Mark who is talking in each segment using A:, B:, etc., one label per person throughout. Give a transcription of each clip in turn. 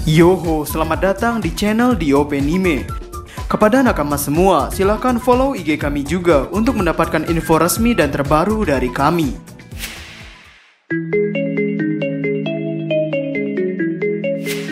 A: Yoho, selamat datang di channel DOP Anime. Kepada nakama semua, silahkan follow IG kami juga untuk mendapatkan info resmi dan terbaru dari kami.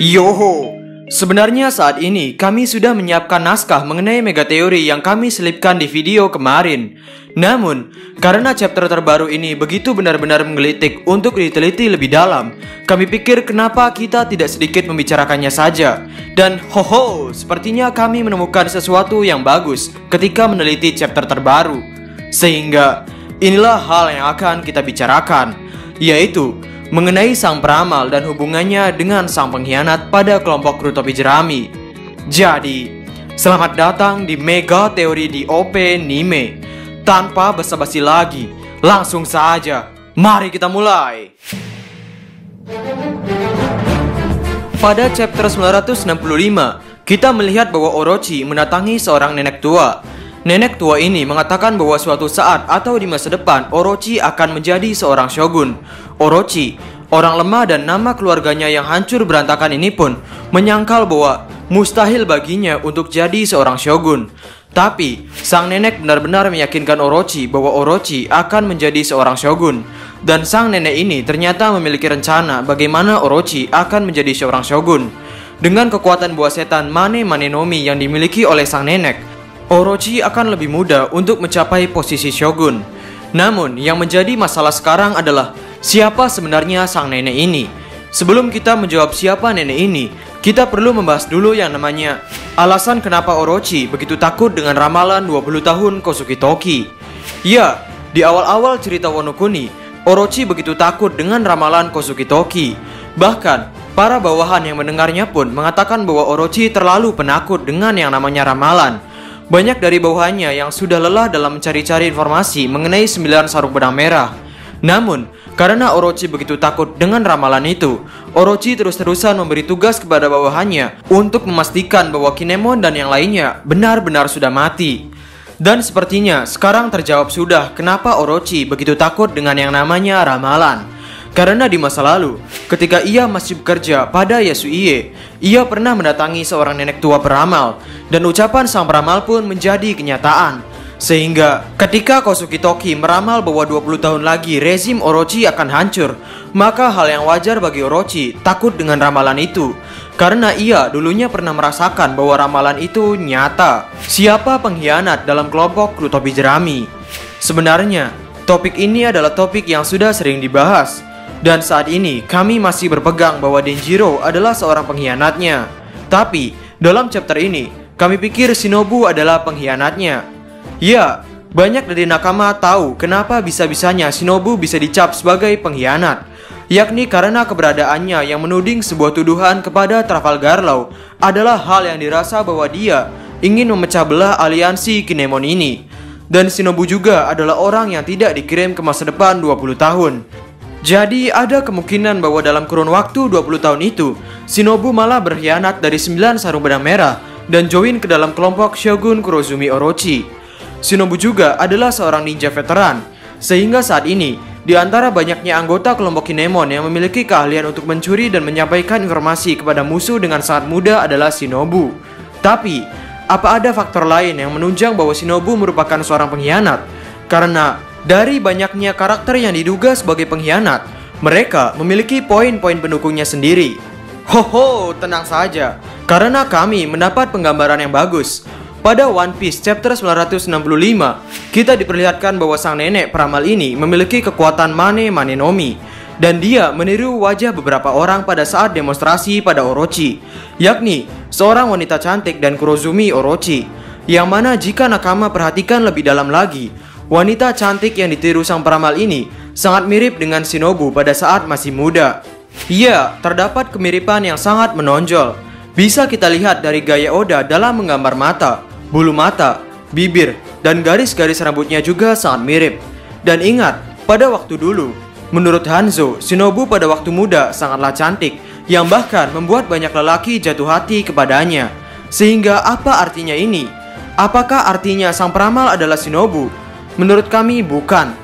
A: Yoho, sebenarnya saat ini kami sudah menyiapkan naskah mengenai mega teori yang kami selipkan di video kemarin. Namun, karena chapter terbaru ini begitu benar-benar menggelitik untuk diteliti lebih dalam, kami pikir kenapa kita tidak sedikit membicarakannya saja. Dan sepertinya kami menemukan sesuatu yang bagus ketika meneliti chapter terbaru. Sehingga, inilah hal yang akan kita bicarakan, yaitu mengenai sang peramal dan hubungannya dengan sang pengkhianat pada kelompok Krutopi Jerami. Jadi, selamat datang di Mega Teori DOP Anime. Tanpa basa-basi lagi, langsung saja, mari kita mulai. Pada chapter 965, kita melihat bahwa Orochi mendatangi seorang nenek tua. Nenek tua ini mengatakan bahwa suatu saat atau di masa depan Orochi akan menjadi seorang shogun. Orochi, orang lemah dan nama keluarganya yang hancur berantakan ini pun menyangkal bahwa mustahil baginya untuk jadi seorang shogun. Tapi, sang nenek benar-benar meyakinkan Orochi bahwa Orochi akan menjadi seorang shogun. Dan sang nenek ini ternyata memiliki rencana bagaimana Orochi akan menjadi seorang shogun. Dengan kekuatan buah setan Mane Manenomi yang dimiliki oleh sang nenek, Orochi akan lebih mudah untuk mencapai posisi shogun. Namun, yang menjadi masalah sekarang adalah siapa sebenarnya sang nenek ini. Sebelum kita menjawab siapa nenek ini, kita perlu membahas dulu yang namanya alasan kenapa Orochi begitu takut dengan ramalan 20 tahun Kozuki Toki. Ya, di awal-awal cerita Wano Kuni, Orochi begitu takut dengan ramalan Kozuki Toki. Bahkan, para bawahan yang mendengarnya pun mengatakan bahwa Orochi terlalu penakut dengan yang namanya ramalan. Banyak dari bawahannya yang sudah lelah dalam mencari-cari informasi mengenai 9 sarung benang merah. Namun, karena Orochi begitu takut dengan ramalan itu, Orochi terus-terusan memberi tugas kepada bawahannya untuk memastikan bahwa Kinemon dan yang lainnya benar-benar sudah mati. Dan sepertinya sekarang terjawab sudah kenapa Orochi begitu takut dengan yang namanya ramalan. Karena di masa lalu, ketika ia masih bekerja pada Yasuie, ia pernah mendatangi seorang nenek tua peramal, dan ucapan sang peramal pun menjadi kenyataan. Sehingga ketika Kozuki Toki meramal bahwa 20 tahun lagi rezim Orochi akan hancur, maka hal yang wajar bagi Orochi takut dengan ramalan itu. Karena ia dulunya pernah merasakan bahwa ramalan itu nyata. Siapa pengkhianat dalam kelompok Krutopi Jerami? Sebenarnya, topik ini adalah topik yang sudah sering dibahas. Dan saat ini kami masih berpegang bahwa Denjiro adalah seorang pengkhianatnya. Tapi, dalam chapter ini, kami pikir Shinobu adalah pengkhianatnya. Ya, banyak dari nakama tahu kenapa bisa-bisanya Shinobu bisa dicap sebagai pengkhianat, yakni karena keberadaannya yang menuding sebuah tuduhan kepada Trafalgar Law adalah hal yang dirasa bahwa dia ingin memecah belah aliansi Kinemon ini. Dan Shinobu juga adalah orang yang tidak dikirim ke masa depan 20 tahun. Jadi ada kemungkinan bahwa dalam kurun waktu 20 tahun itu, Shinobu malah berkhianat dari 9 sarung benang merah dan join ke dalam kelompok Shogun Kurozumi Orochi. Shinobu juga adalah seorang ninja veteran, sehingga saat ini, di antara banyaknya anggota kelompok Kinemon yang memiliki keahlian untuk mencuri dan menyampaikan informasi kepada musuh dengan sangat mudah adalah Shinobu. Tapi, apa ada faktor lain yang menunjang bahwa Shinobu merupakan seorang pengkhianat? Karena, dari banyaknya karakter yang diduga sebagai pengkhianat, mereka memiliki poin-poin pendukungnya sendiri. Tenang saja, karena kami mendapat penggambaran yang bagus. Pada One Piece chapter 965, kita diperlihatkan bahwa sang nenek peramal ini memiliki kekuatan Mane Manenomi, dan dia meniru wajah beberapa orang pada saat demonstrasi pada Orochi, yakni seorang wanita cantik dan Kurozumi Orochi, yang mana jika nakama perhatikan lebih dalam lagi, wanita cantik yang ditiru sang peramal ini sangat mirip dengan Shinobu pada saat masih muda. Ya, terdapat kemiripan yang sangat menonjol. Bisa kita lihat dari gaya Oda dalam menggambar mata, bulu mata, bibir, dan garis-garis rambutnya juga sangat mirip. Dan ingat, pada waktu dulu, menurut Hanzo, Shinobu pada waktu muda sangatlah cantik, yang bahkan membuat banyak lelaki jatuh hati kepadanya. Sehingga apa artinya ini? Apakah artinya sang peramal adalah Shinobu? Menurut kami bukan.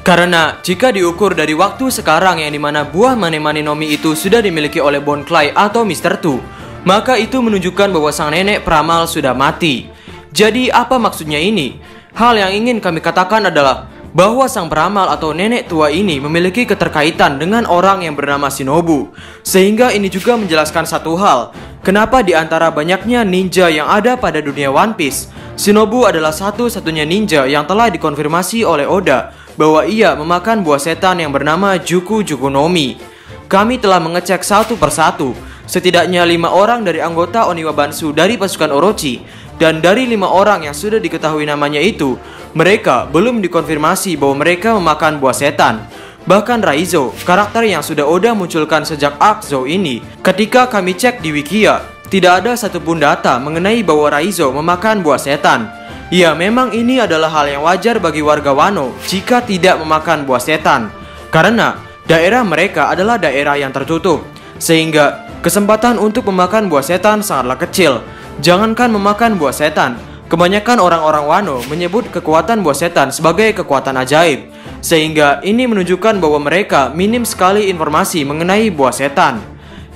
A: Karena jika diukur dari waktu sekarang yang dimana buah Mane-Mane no Mi itu sudah dimiliki oleh Bon Clay atau Mr. Tu, maka itu menunjukkan bahwa sang nenek peramal sudah mati. Jadi apa maksudnya ini? Hal yang ingin kami katakan adalah bahwa sang peramal atau nenek tua ini memiliki keterkaitan dengan orang yang bernama Shinobu. Sehingga ini juga menjelaskan satu hal, kenapa di antara banyaknya ninja yang ada pada dunia One Piece, Shinobu adalah satu-satunya ninja yang telah dikonfirmasi oleh Oda bahwa ia memakan buah setan yang bernama Juku-Juku no Mi. Kami telah mengecek satu persatu, setidaknya 5 orang dari anggota Oniwa Bansu dari pasukan Orochi, dan dari 5 orang yang sudah diketahui namanya itu, mereka belum dikonfirmasi bahwa mereka memakan buah setan. Bahkan Raizo, karakter yang sudah Oda munculkan sejak arc Zou ini, ketika kami cek di Wikia, tidak ada satupun data mengenai bahwa Raizo memakan buah setan. Ya, memang ini adalah hal yang wajar bagi warga Wano jika tidak memakan buah setan, karena daerah mereka adalah daerah yang tertutup, sehingga kesempatan untuk memakan buah setan sangatlah kecil. Jangankan memakan buah setan, kebanyakan orang-orang Wano menyebut kekuatan buah setan sebagai kekuatan ajaib, sehingga ini menunjukkan bahwa mereka minim sekali informasi mengenai buah setan.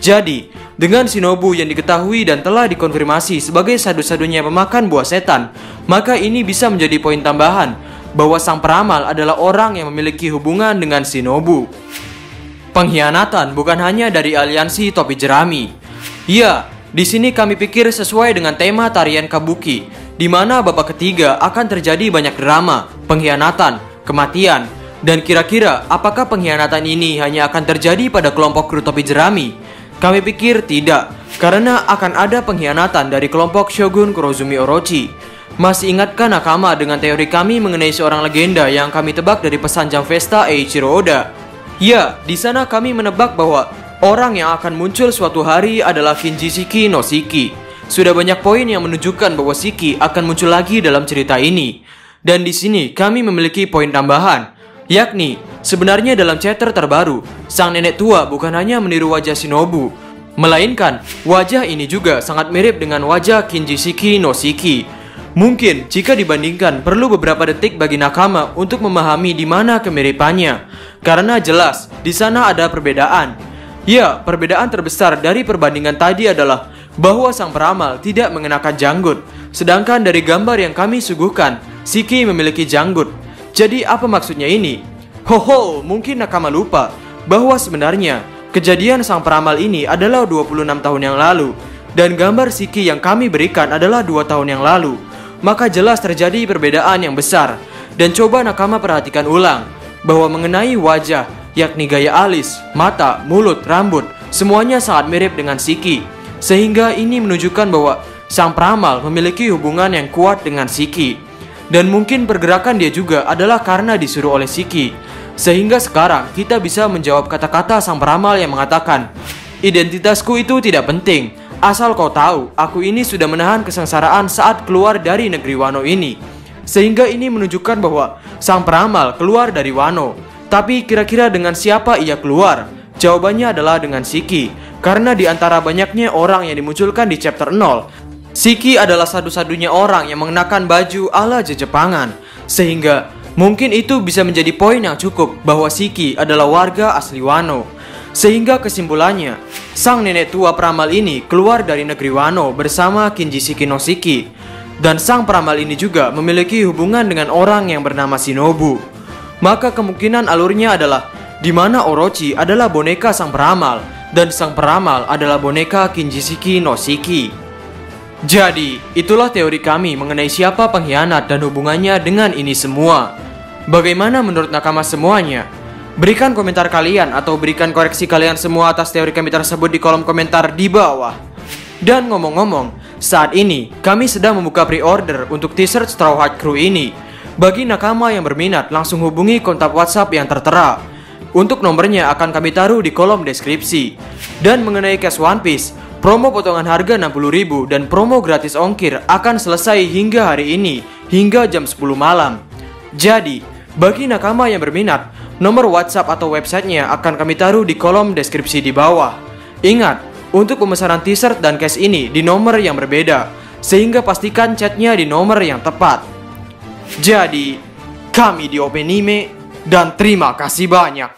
A: Jadi, dengan Shinobu yang diketahui dan telah dikonfirmasi sebagai satu-satunya pemakan buah setan, maka ini bisa menjadi poin tambahan bahwa sang peramal adalah orang yang memiliki hubungan dengan Shinobu. Pengkhianatan bukan hanya dari aliansi topi jerami. Ya, di sini kami pikir sesuai dengan tema tarian kabuki, di mana babak ketiga akan terjadi banyak drama, pengkhianatan, kematian, dan kira-kira apakah pengkhianatan ini hanya akan terjadi pada kelompok kru topi jerami? Kami pikir tidak, karena akan ada pengkhianatan dari kelompok Shogun Kurozumi Orochi. Masih ingatkah Nakama dengan teori kami mengenai seorang legenda yang kami tebak dari pesan Jam Vesta Eiichiro Oda? Ya, di sana kami menebak bahwa orang yang akan muncul suatu hari adalah Kinji Shiki no Shiki. Sudah banyak poin yang menunjukkan bahwa Shiki akan muncul lagi dalam cerita ini. Dan di sini kami memiliki poin tambahan, yakni sebenarnya dalam chapter terbaru, sang nenek tua bukan hanya meniru wajah Shinobu, melainkan wajah ini juga sangat mirip dengan wajah Kinji Shiki no Shiki. Mungkin jika dibandingkan perlu beberapa detik bagi Nakama untuk memahami di mana kemiripannya, karena jelas di sana ada perbedaan. Ya, perbedaan terbesar dari perbandingan tadi adalah bahwa sang peramal tidak mengenakan janggut, sedangkan dari gambar yang kami suguhkan, Shiki memiliki janggut. Jadi apa maksudnya ini? Hoho, mungkin Nakama lupa bahwa sebenarnya kejadian sang peramal ini adalah 26 tahun yang lalu, dan gambar Shiki yang kami berikan adalah 2 tahun yang lalu. Maka jelas terjadi perbedaan yang besar. Dan coba Nakama perhatikan ulang bahwa mengenai wajah, yakni gaya alis, mata, mulut, rambut, semuanya sangat mirip dengan Shiki. Sehingga ini menunjukkan bahwa sang peramal memiliki hubungan yang kuat dengan Shiki. Dan mungkin pergerakan dia juga adalah karena disuruh oleh Shiki. Sehingga sekarang kita bisa menjawab kata-kata sang peramal yang mengatakan, "Identitasku itu tidak penting, asal kau tahu, aku ini sudah menahan kesengsaraan saat keluar dari negeri Wano ini." Sehingga ini menunjukkan bahwa sang peramal keluar dari Wano. Tapi kira-kira dengan siapa ia keluar? Jawabannya adalah dengan Shiki. Karena di antara banyaknya orang yang dimunculkan di chapter 0, Shiki adalah satu-satunya orang yang mengenakan baju ala Jepangan. Sehingga mungkin itu bisa menjadi poin yang cukup bahwa Shiki adalah warga asli Wano. Sehingga kesimpulannya, sang nenek tua peramal ini keluar dari negeri Wano bersama Kinji Shiki no Shiki. Dan sang peramal ini juga memiliki hubungan dengan orang yang bernama Shinobu. Maka kemungkinan alurnya adalah di mana Orochi adalah boneka sang peramal dan sang peramal adalah boneka Kinji Shiki no Shiki. Jadi, itulah teori kami mengenai siapa pengkhianat dan hubungannya dengan ini semua. Bagaimana menurut Nakama semuanya? Berikan komentar kalian atau berikan koreksi kalian semua atas teori kami tersebut di kolom komentar di bawah. Dan ngomong-ngomong, saat ini kami sedang membuka pre-order untuk t-shirt Straw Hat Crew ini. Bagi Nakama yang berminat, langsung hubungi kontak WhatsApp yang tertera. Untuk nomornya akan kami taruh di kolom deskripsi. Dan mengenai cash One Piece, promo potongan harga 60.000 dan promo gratis ongkir akan selesai hingga hari ini, hingga jam 10 malam. Jadi, bagi Nakama yang berminat, nomor WhatsApp atau websitenya akan kami taruh di kolom deskripsi di bawah. Ingat, untuk pemesanan t-shirt dan cash ini di nomor yang berbeda, sehingga pastikan chatnya di nomor yang tepat. Jadi, kami di Openime Dan terima kasih banyak.